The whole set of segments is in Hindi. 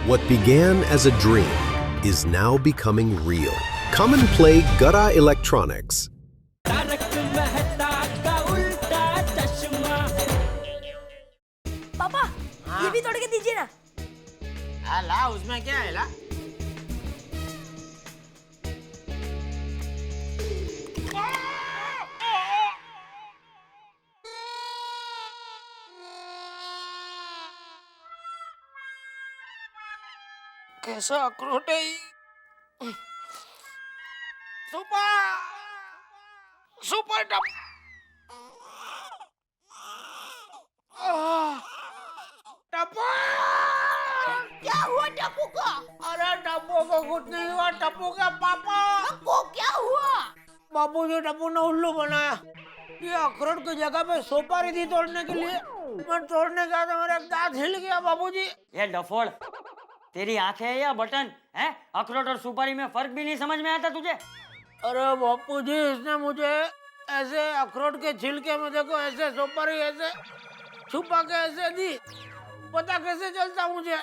What began as a dream is now becoming real. Come and play Gada Electronics. पापा ये भी तोड़ के दीजिए ना। ला, उसमें क्या है ला? कैसा अखरोट है ये? सुपर सुपर टप टप्पू। क्या हुआ टप्पू को? अरे टप्पू को कुछ नहीं हुआ, टप्पू का पापा को क्या हुआ? बाबूजी टप्पू ने उल्लू बनाया। ये अखरोट की जगह पे सुपारी थी तोड़ने के लिए, मैं तोड़ने गया तो मेरा दांत हिल गया बाबूजी। ये डफोड़, तेरी आंखें है या बटन है? अखरोट और सुपारी में फर्क भी नहीं समझ में आता तुझे? अरे बापूजी, इसने मुझे ऐसे अखरोट के छिलके में देखो, ऐसे सुपारी ऐसे छुपा के ऐसे दी, पता कैसे चलता मुझे?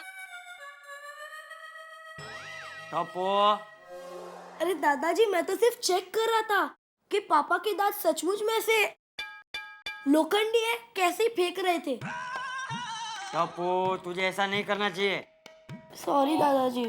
टप्पू, अरे दादाजी मैं तो सिर्फ चेक कर रहा था कि पापा के दांत सचमुच में से लोखंडी है, कैसे ही फेंक रहे थे। टप्पू तुझे ऐसा नहीं करना चाहिए। सॉरी दादाजी।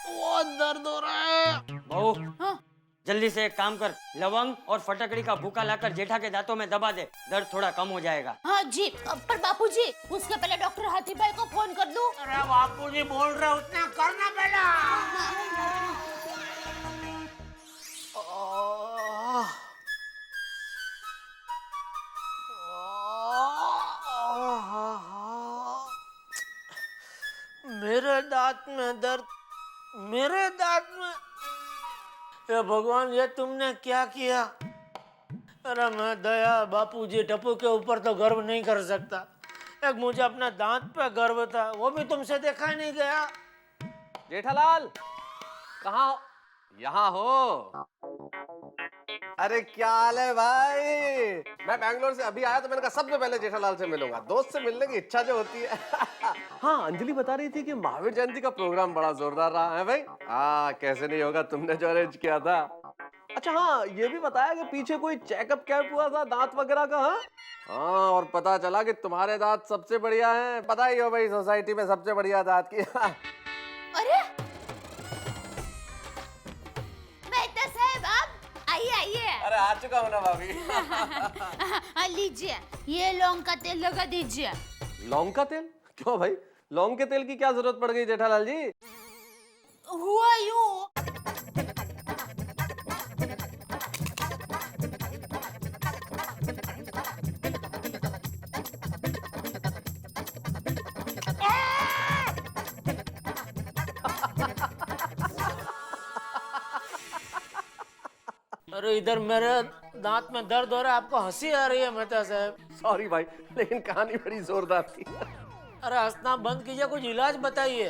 बहुत दर्द हो रहा है। बहू, हाँ? जल्दी से एक काम कर, लवंग और फटकड़ी का भूका लाकर जेठा के दांतों में दबा दे, दर्द थोड़ा कम हो जाएगा। हाँ जी, पर बापूजी उसके पहले डॉक्टर हाथी भाई को फोन कर दूं? अरे बापूजी बोल रहे उतना करना पहला। मेरे दांत में दर्द, मेरे दांत में। ये भगवान, ये तुमने क्या किया? अरे मैं दया बापूजी टप्पू के ऊपर तो गर्व नहीं कर सकता। एक मुझे अपना दांत पे गर्व था, वो भी तुमसे देखा ही नहीं गया। जेठालाल, कहाँ हो? यहाँ हो? अरे क्या हाल है भाई? मैं बैंगलोर से अभी आया तो मैंने कहा सबसे पहले जेठालाल से मिलूंगा, दोस्त से मिलने की इच्छा जो होती है। हाँ, अंजलि बता रही थी कि महावीर जयंती का प्रोग्राम बड़ा जोरदार रहा है भाई। हाँ, कैसे नहीं होगा, तुमने जो अरेंज किया था। अच्छा हाँ, ये भी बताया कि पीछे कोई चेकअप कैंप हुआ था दांत वगैरह का। हाँ हाँ, और पता चला कि तुम्हारे दांत सबसे बढ़िया हैं। पता ही हो भाई, सोसाइटी में सबसे बढ़िया दांत की। अरे मेहता साहब, आप आइए आइए। अरे आ चुका हूँ ना भाभी। लीजिए, ये लौंग का तेल लगा दीजिए। लौंग का तेल? क्यों भाई, लौंग के तेल की क्या जरूरत पड़ गई जेठालाल जी? हुआ यूं, अरे इधर मेरे दांत में दर्द हो रहा है, आपको हंसी आ रही है मेहता साहब? सॉरी भाई, लेकिन कहानी बड़ी जोरदार थी। अरे हंसना बंद कीजिए, कुछ इलाज बताइए।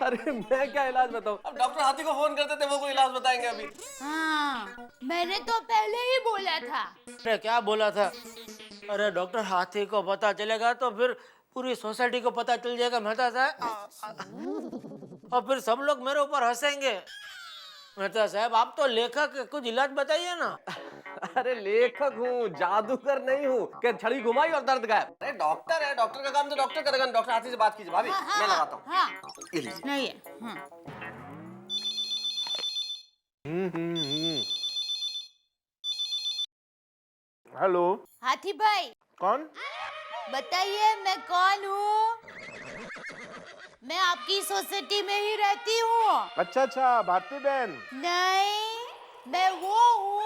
अरे मैं क्या इलाज बताऊं? अब डॉक्टर हाथी को फोन करते थे, वो कोई इलाज बताएंगे अभी। हाँ मैंने तो पहले ही बोला था। अरे क्या बोला था? अरे डॉक्टर हाथी को पता चलेगा तो फिर पूरी सोसाइटी को पता चल जाएगा मेहता साहब, और फिर सब लोग मेरे ऊपर हंसेंगे। मेहता साहब, आप तो लेखक, कुछ इलाज बताइए ना। अरे लेखक हूँ, जादूगर नहीं हूँ कि छड़ी घुमाई और दर्द गायब। अरे डॉक्टर है, डॉक्टर का काम तो डॉक्टर करेगा। डॉक्टर हाथी से बात कीजिए भाभी। हाँ, मैं लगाता हूँ। हाँ, ये लीजिए। नहीं है। हाँ। हेलो, हाथी भाई, कौन? बताइए मैं कौन हूँ? मैं आपकी सोसाइटी में ही रहती हूँ। अच्छा अच्छा, भारती बहन। नहीं, मैं वो हूँ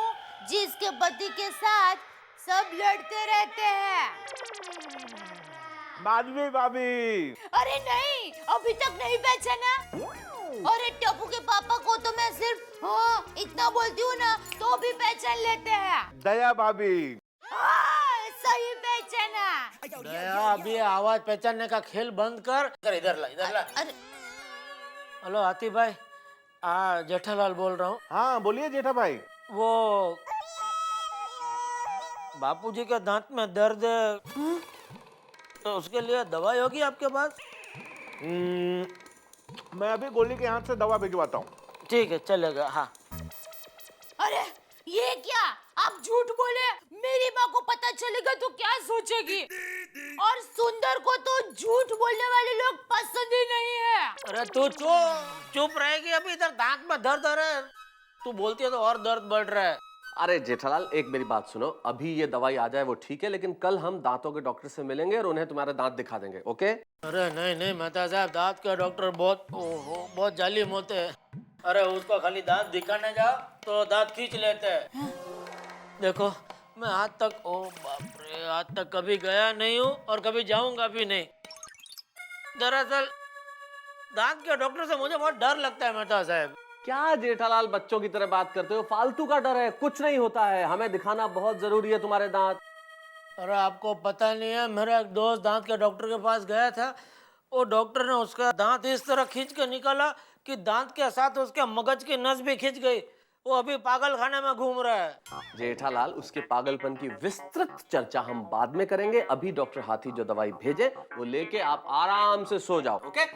जिसके पति के साथ सब लड़ते रहते हैं। माधवी भाभी। अरे नहीं, अभी तक नहीं पहचाना? अरे टप्पू के पापा को तो मैं सिर्फ हाँ इतना बोलती हूँ ना तो भी पहचान लेते हैं। दया भाभी। हाँ, सही पहचाना। दया, अभी आवाज पहचानने का खेल बंद कर। इधर ला, इधर ला। अरे हेलो हाथी भाई, जेठालाल बोल रहा हूँ। हाँ बोलिए जेठा भाई। वो बापूजी के दांत में दर्द तो उसके लिए दवाई होगी आपके पास? मैं अभी गोली के हाथ से दवा भिजवाता हूँ। ठीक है, चलेगा। हाँ, अरे ये क्या, आप झूठ बोले, मेरी माँ को पता चलेगा तो क्या सोचेगी? और सुंदर को तो झूठ बोलने वाले लोग पसंद ही नहीं है। अरे तू चुप रहेगी? अभी इधर दांत में दर्द हो रहा है, तू बोलती है तो और दर्द बढ़ रहा है। अरे जेठालाल, एक मेरी बात सुनो, अभी ये दवाई आ जाए वो ठीक है, लेकिन कल हम दांतों के डॉक्टर से मिलेंगे और उन्हें तुम्हारे दांत दिखा देंगे, ओके? अरे नहीं मेहता साहब, दांत के डॉक्टर बहुत जालिम होते हैं। अरे उसको खाली दांत दिखाने जाओ तो दांत खींच लेते हैं। देखो, मैं आज तक, ओ बाप रे, आज तक कभी गया नहीं हूँ और कभी जाऊंगा भी नहीं। दरअसल दांत के डॉक्टर से मुझे बहुत डर लगता है मेहता साहब। क्या जेठालाल बच्चों की तरह बात करते हो? फालतू का डर है, कुछ नहीं होता है। हमें दिखाना बहुत जरूरी है तुम्हारे दांत। अरे आपको पता नहीं है, मेरा एक दोस्त दांत के डॉक्टर के पास गया था। वो डॉक्टर ने उसका दांत इस तरह खींच के निकाला कि दांत के साथ उसके मगज की नस भी खींच गई। वो अभी पागल खाने में घूम रहा है। जेठालाल, उसके पागलपन की विस्तृत चर्चा हम बाद में करेंगे। अभी डॉक्टर हाथी जो दवाई भेजे वो लेके आप आराम से सो जाओ, ओके?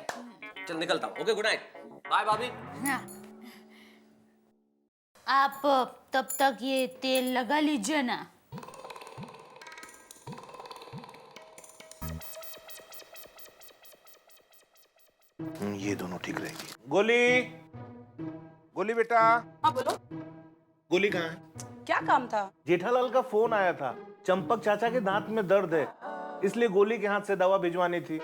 चल निकलता हूँ। ओके, गुड नाइट, बाय भाभी। आप तब तक ये तेल लगा लीजिए ना। ये दोनों ठीक रहेगी। गोली बेटा। हाँ बोलो, गोली कहाँ है? क्या काम था? जेठालाल का फोन आया था, चंपक चाचा के दांत में दर्द है, इसलिए गोली के हाथ से दवा भिजवानी थी।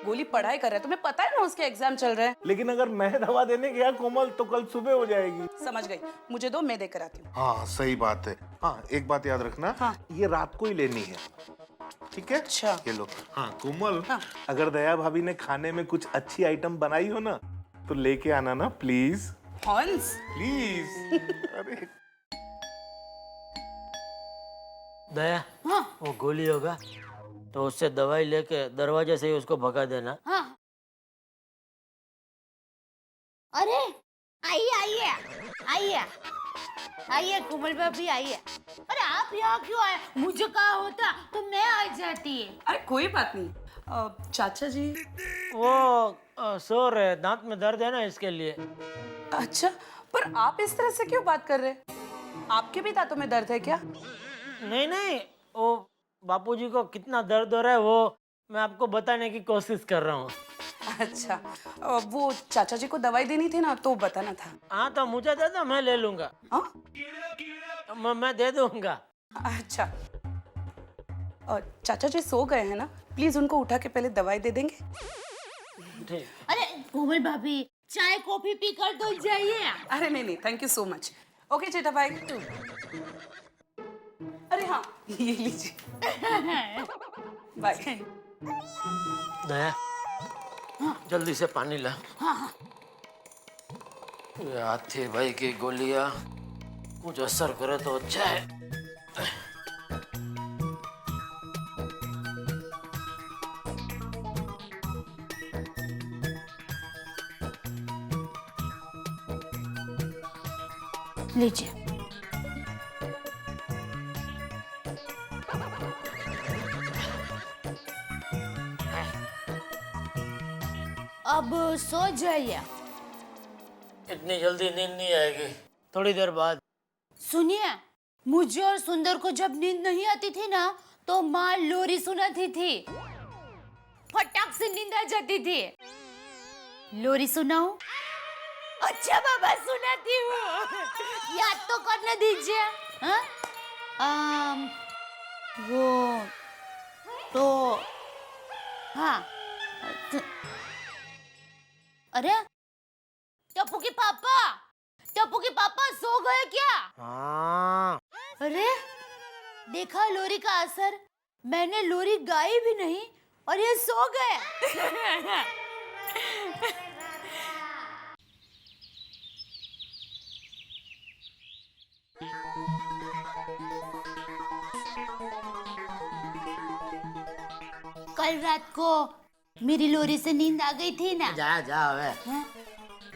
गोली पढ़ाई कर रहा है, तुम्हें पता है ना उसके एग्जाम चल रहे हैं। लेकिन अगर मैं दवा देने गया कोमल तो कल सुबह हो जाएगी। समझ गई, मुझे दो, मैं देकर आती हूँ। हाँ सही बात है। हाँ एक बात याद रखना, हाँ। ये रात को ही लेनी है, ठीक है? अच्छा। ये लो। हाँ कोमल, हाँ। अगर दया भाभी ने खाने में कुछ अच्छी आइटम बनाई हो ना तो लेके आना ना, प्लीज हंस, प्लीज। अरे दया, हाँ वो गोली होगा तो उससे दवाई लेके दरवाजे से ही उसको भगा देना। हाँ। अरे आइए आइए आइए आइए, कोमल भाभी आइए। अरे आप यहाँ क्यों आए? मुझे कहा होता तो मैं आ जाती। अरे कोई बात नहीं। चाचा जी। वो सो रहे, दांत में दर्द है ना, इसके लिए। अच्छा, पर आप इस तरह से क्यों बात कर रहे हैं? आपके भी दांतों में दर्द है क्या? नहीं, वो बापूजी को कितना दर्द हो रहा है वो मैं आपको बताने की कोशिश कर रहा हूँ। अच्छा, वो चाचा जी को दवाई देनी थी ना, तो बताना था। हाँ तो मुझे दे दो, मैं ले लूंगा। हाँ? मैं दे दूंगा। अच्छा, और चाचा जी सो गए हैं ना, प्लीज उनको उठा के पहले दवाई दे देंगे। ठीक। अरे कोमल भाभी, चाय कॉफी पी कर तो जाइए। अरे नहीं, thank you so much. Okay Jetha भाई। अरे हाँ, ये लीजिए। बाय। दया, जल्दी से पानी ला। ये हाथी भाई की गोलियां कुछ असर करे तो अच्छा है। लीजिए। अब सो जाइए। इतनी जल्दी नींद नहीं आएगी, थोड़ी देर बाद। सुनिए, मुझे और सुंदर को जब नींद नहीं आती थी ना तो माँ लोरी सुनाती थी, फटाक से नींद आ जाती थी। लोरी सुनाऊं? अच्छा बाबा, सुनाती हूँ। याद तो करने दीजिए। हाँ? वो तो हाँ। अरे टप्पू के पापा सो गए क्या? हाँ। अरे देखा लोरी का असर, मैंने लोरी गाई भी नहीं और ये सो गए। कल रात को मेरी लोरी से नींद आ गई थी ना। जा वे। हाँ?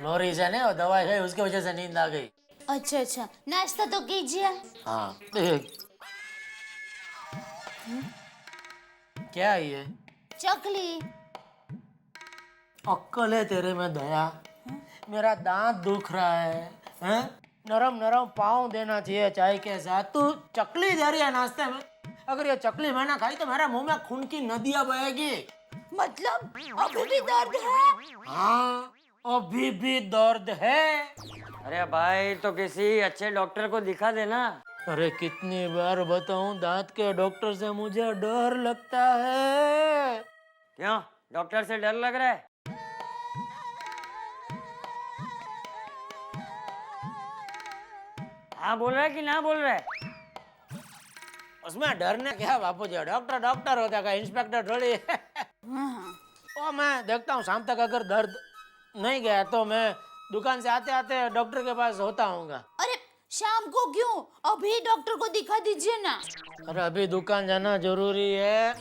लोरी से नहीं, वो दवाई खाई उसकी वजह से नींद आ गई। अच्छा, नाश्ता तो कीजिए। हाँ। क्या है ये? चकली। अक्कल है तेरे में दया? मेरा दांत दुख रहा है, हैं? नरम नरम पाँव देना चाहिए चाय के साथ, तू चकली दे रही है नाश्ते में। अगर ये चकली मैंने खाई तो मेरे मुंह में खून की नदियां बहेगी। मतलब अभी भी दर्द है? हाँ, अभी भी दर्द है। अरे भाई तो किसी अच्छे डॉक्टर को दिखा देना। अरे कितनी बार बताऊं, दांत के डॉक्टर से मुझे डर लगता है। क्यों, डॉक्टर से डर लग रहा है? हाँ बोल रहा है कि ना बोल रहा है? उसमें डरने क्या बापू जी, डॉक्टर डॉक्टर होता है, इंस्पेक्टर थोड़ी है। ओ मैं देखता हूँ शाम तक अगर दर्द नहीं गया तो मैं दुकान से आते आते डॉक्टर के पास होता हूँगा। अरे शाम को क्यों, अभी डॉक्टर को दिखा दीजिए ना। अरे अभी दुकान जाना जरूरी है,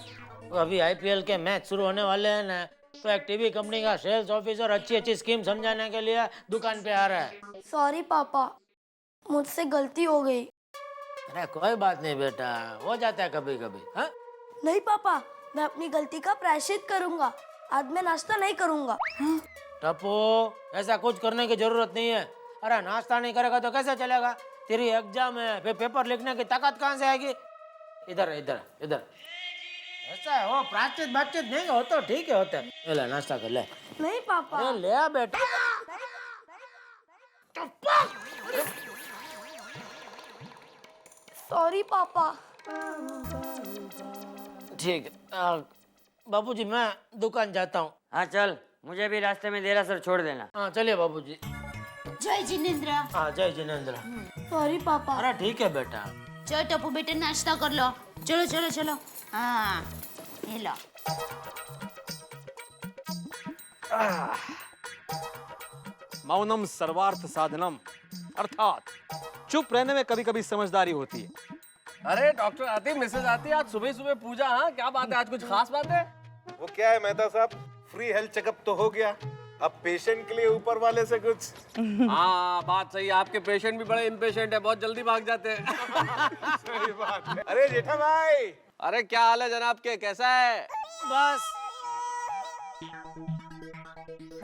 अभी आईपीएल के मैच शुरू होने वाले हैं ना, तो एक टीवी कंपनी का सेल्स ऑफिसर अच्छी अच्छी स्कीम समझाने के लिए दुकान पे आ रहा है। सॉरी पापा, मुझसे गलती हो गई। अरे कोई बात नहीं बेटा, हो जाता है कभी कभी। हाँ नहीं पापा, मैं अपनी गलती का प्रायश्चित करूंगा। आज मैं नाश्ता नहीं करूंगा। टप्पू, ऐसा कुछ करने की जरूरत नहीं है। अरे नाश्ता नहीं करेगा तो कैसे चलेगा? तेरी एग्जाम है, फिर पेपर लिखने की ताकत कहाँ से आएगी? इधर इधर इधर, ऐसा है वो प्रायश्चित बातचीत नहीं हो तो ठीक है, होता है। ले नाश्ता कर ले। नहीं पापा। अरे ले आ बेटा। सॉरी पापा। ठीक है बाबूजी, मैं दुकान जाता हूँ। हाँ चल, मुझे भी रास्ते में देरासर छोड़ देना। हाँ चलिए बाबूजी। जय जिनेंद्र। हाँ जय जिनेंद्र। सॉरी पापा। अरे ठीक है बेटा। चलो टप्पू बेटे नाश्ता कर लो। चलो चलो चलो। हाँ ये लो। मौनम सर्वार्थ साधनम, अर्थात चुप रहने में कभी कभी समझदारी होती है। अरे डॉक्टर आती, मिसेज आती, आज सुबह सुबह पूजा। हाँ क्या बात है, आज कुछ खास बात है? वो क्या है मेहता साहब, फ्री हेल्थ चेकअप तो हो गया, अब पेशेंट के लिए ऊपर वाले से कुछ। हाँ बात सही है, आपके पेशेंट भी बड़े इम्पेशेंट है, बहुत जल्दी भाग जाते हैं। सही बात है। अरे जेठा भाई, अरे क्या हाल है जनाब के, कैसा है? बस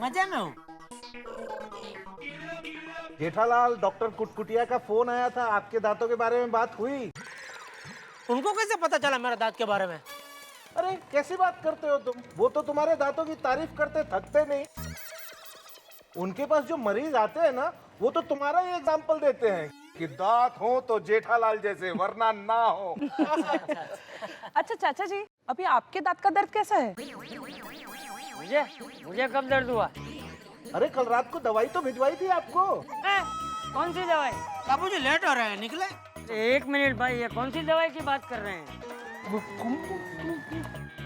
मजे में हूँ। जेठालाल, डॉक्टर कुटकुटिया का फोन आया था, आपके दांतों के बारे में बात हुई? उनको कैसे पता चला मेरे दांत के बारे में? अरे कैसी बात करते हो तुम, वो तो तुम्हारे दांतों की तारीफ करते थकते नहीं। उनके पास जो मरीज आते हैं ना, वो तो तुम्हारा ही एग्जाम्पल देते हैं कि दांत हो तो जेठालाल जैसे, वरना ना हो। अच्छा चाचा जी, अभी आपके दांत का दर्द कैसा है? मुझे मुझे कब दर्द हुआ? अरे कल रात को दवाई तो भिजवाई थी आपको। कौन सी दवाई? बाबूजी लेट हो रहे हैं, निकले। एक मिनट भाई, ये कौन सी दवाई की बात कर रहे हैं?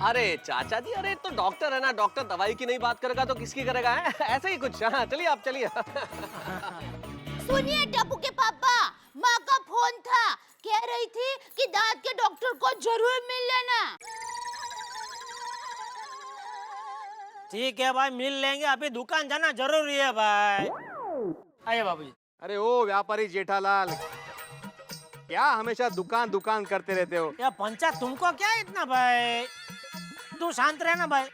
अरे चाचा जी, अरे तो डॉक्टर है ना, डॉक्टर दवाई की नहीं बात करेगा तो किसकी करेगा है? ऐसे ही कुछ। हाँ चलिए आप चलिए। सुनिए टप्पू के पापा, माँ का फोन था, कह रही थी कि दांत के डॉक्टर को जरूर मिल लेना। ठीक है भाई, मिल लेंगे, अभी दुकान जाना जरूरी है भाई। आइए बाबूजी। अरे ओ व्यापारी जेठालाल, क्या हमेशा दुकान दुकान करते रहते हो? या पंचा, तुमको क्या इतना भाई, तू शांत रहना भाई।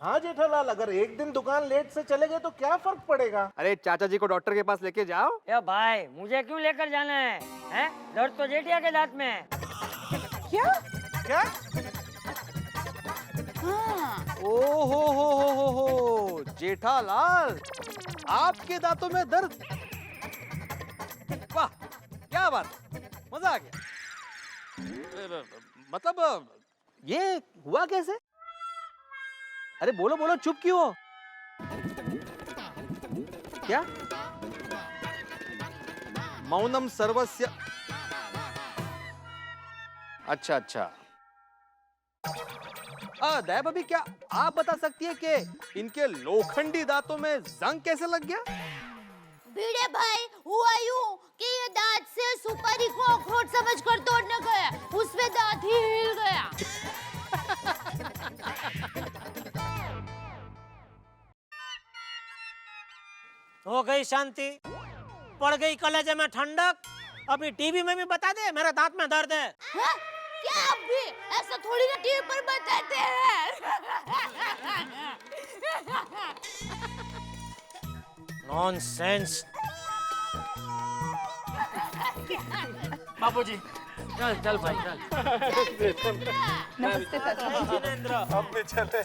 हाँ जेठालाल, अगर एक दिन दुकान लेट से चले गए तो क्या फर्क पड़ेगा? अरे चाचा जी को डॉक्टर के पास लेके जाओ। या भाई, मुझे क्यों लेकर जाना है? हैं? दर्द तो जेठिया के दांत में है। क्या? क्या? हाँ। ओ हो जेठालाल, आपके दांतों में दर्द? वाह क्या बात, मजा आ गया। मतलब ये हुआ कैसे? अरे बोलो बोलो, चुप क्यों हो? क्या? मौनम सर्वस्य। अच्छा अच्छा। दया भाभी, क्या आप बता सकती है कि इनके लोखंडी दांतों में जंग कैसे लग गया? भिड़े भाई, हुआ यूं कि ये दांत से सुपारी को अखरोट समझकर तोड़ने गया, उसमें दांत ही हिल गया। हो गई शांति, पड़ गई कलेजे में ठंडक। अभी टीवी में भी बता दे मेरे दांत में दर्द है। हाँ? क्या आप भी ऐसा थोड़ी ना टीवी पर बताते हैं। नॉनसेंस। बापूजी चल चल भाई चल। नमस्ते चाचा जी। जिनेंद्र हम भी चले।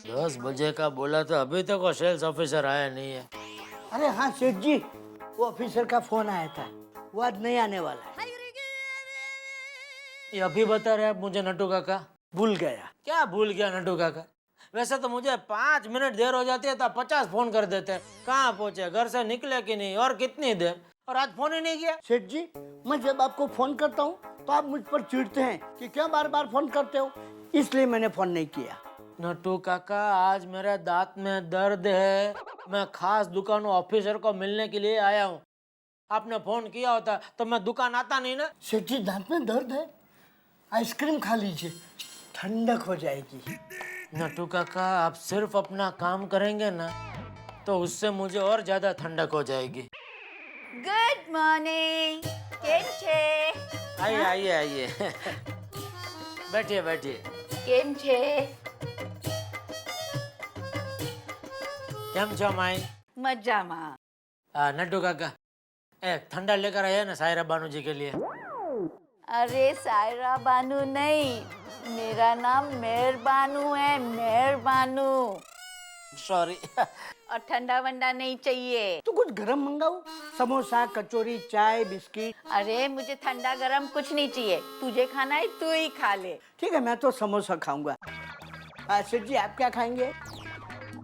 10 बजे का बोला था, अभी तक वो सेल्स ऑफिसर आया नहीं है। अरे हाँ सेठ जी, वो ऑफिसर का फोन आया था, वो आज नहीं आने वाला है। ये अभी बता रहे आप मुझे नट्टू काका? भूल गया। क्या भूल गया नट्टू काका? वैसे तो मुझे 5 मिनट देर हो जाती है तो 50 फोन कर देते हैं। कहाँ पहुँचे, घर से निकले कि नहीं, और कितनी देर, और आज फोन ही नहीं किया। सेठ जी, मैं जब आपको फोन करता हूँ तो आप मुझ पर चिढ़ते हैं कि क्यों बार बार फोन करते हो, इसलिए मैंने फोन नहीं किया। नट्टू काका, आज मेरे दांत में दर्द है, मैं खास दुकान ऑफिसर को मिलने के लिए आया हूँ। आपने फोन किया होता तो मैं दुकान आता नहीं ना। सेठ जी, दांत में दर्द है, आइसक्रीम खा लीजिए, ठंडक हो जाएगी। नट्टू काका, आप सिर्फ अपना काम करेंगे ना तो उससे मुझे और ज्यादा ठंडक हो जाएगी। Good morning. केम छे? आइए आइए आइए। बैठिए बैठिए। केम छे? केम छो माई? मजामा। नट्टू काका, एक ठंडा लेकर आया ना सायरा बानू जी के लिए। अरे सायरा बानू नहीं, मेरा नाम मेहर बानू है, मेहर बानू। सॉरी। और ठंडा वंडा नहीं चाहिए। तो कुछ गरम मंगाओ, समोसा, कचौरी, चाय, बिस्किट। अरे मुझे ठंडा गरम कुछ नहीं चाहिए, तुझे खाना है तू ही खा ले। ठीक है, मैं तो समोसा खाऊंगा। सेठ जी, आप क्या खाएंगे?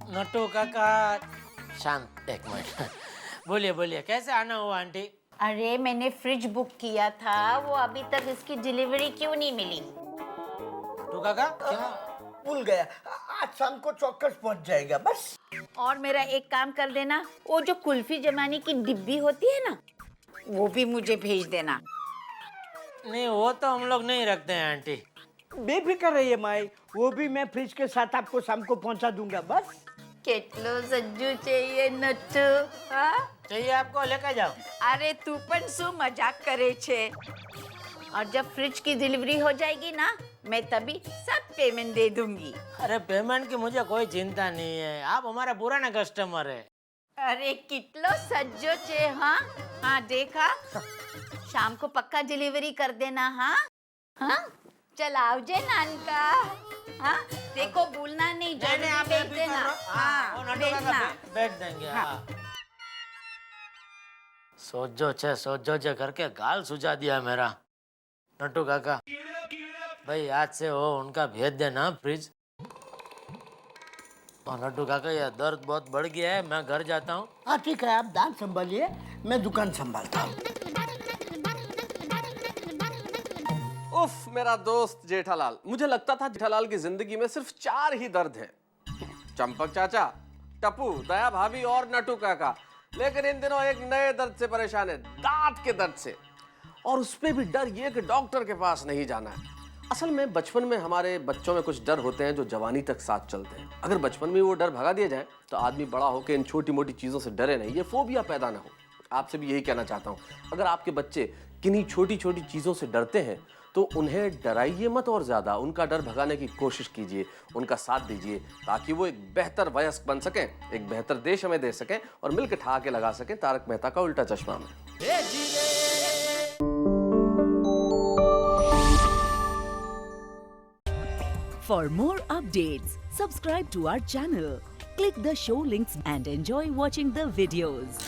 नट्टू काका शांत, एक मिनट। बोलिए बोलिए, कैसे आना हुआ आंटी? अरे मैंने फ्रिज बुक किया था, वो अभी तक इसकी डिलीवरी क्यों नहीं मिली? नट्टू काका क्या? भूल गया, आज शाम को चौकस पहुंच जाएगा बस। और मेरा एक काम कर देना, वो जो कुल्फी जमाने की डिब्बी होती है ना, वो भी मुझे भेज देना। नहीं, वो तो हम लोग नहीं रखते हैं आंटी। बेफिक्र रहिए माई, वो भी मैं फ्रिज के साथ आपको शाम को पहुंचा दूंगा बस। કેટલો સજ્જુ चाहिए નટ્ટુ? હા? चाहिए आपको, लेकर जाओ। अरे तू पण શું मजाक करे छे? और जब फ्रिज की डिलीवरी हो जाएगी ना, मैं तभी सब पेमेंट दे दूंगी। अरे पेमेंट की मुझे कोई चिंता नहीं है, आप हमारे पुराने कस्टमर है। अरे कितलो सज्जो छे। हाँ हाँ, देखा, शाम को पक्का डिलीवरी कर देना। हाँ हाँ, चल आवजे नानका। हाँ, देखो भूलना नहीं, जल्दी भेज देना। हाँ, भेजना। बैठ देंगे। हाँ। सोचो छे करके गाल सुझा दिया मेरा। नट्टू काका, भाई आज से वो उनका भेज देना फ्रिज। और नट्टू काका, ये दर्द बहुत बढ़ गया है, मैं घर जाता हूँ। हाँ ठीक है, आप दांत संभालिए, मैं दुकान संभालता हूँ। उफ, मेरा दोस्त जेठालाल। मुझे लगता था जेठालाल की जिंदगी में सिर्फ 4 ही दर्द हैं, चंपक चाचा, टप्पू, दया भाभी और नट्टू काका। लेकिन इन दिनों एक नए दर्द से परेशान है, दांत के दर्द से। और उसपे भी डर ये कि डॉक्टर के पास नहीं जाना है। असल में बचपन में हमारे बच्चों में कुछ डर होते हैं जो जवानी तक साथ चलते हैं। अगर बचपन में वो डर भगा दिया जाए तो आदमी बड़ा होकर इन छोटी मोटी चीजों से डरे नहीं, ये फोबिया पैदा ना हो। आपसे भी यही कहना चाहता हूँ, अगर आपके बच्चे किन्हीं छोटी छोटी चीजों से डरते हैं तो उन्हें डराइए मत, और ज्यादा उनका डर भगाने की कोशिश कीजिए, उनका साथ दीजिए, ताकि वो एक बेहतर वयस्क बन सकें, एक बेहतर देश हमें दे सकें और मिलकर ठहाके लगा सकें तारक मेहता का उल्टा चश्मा में। For more updates, subscribe to our channel, click the show links and enjoy watching the videos.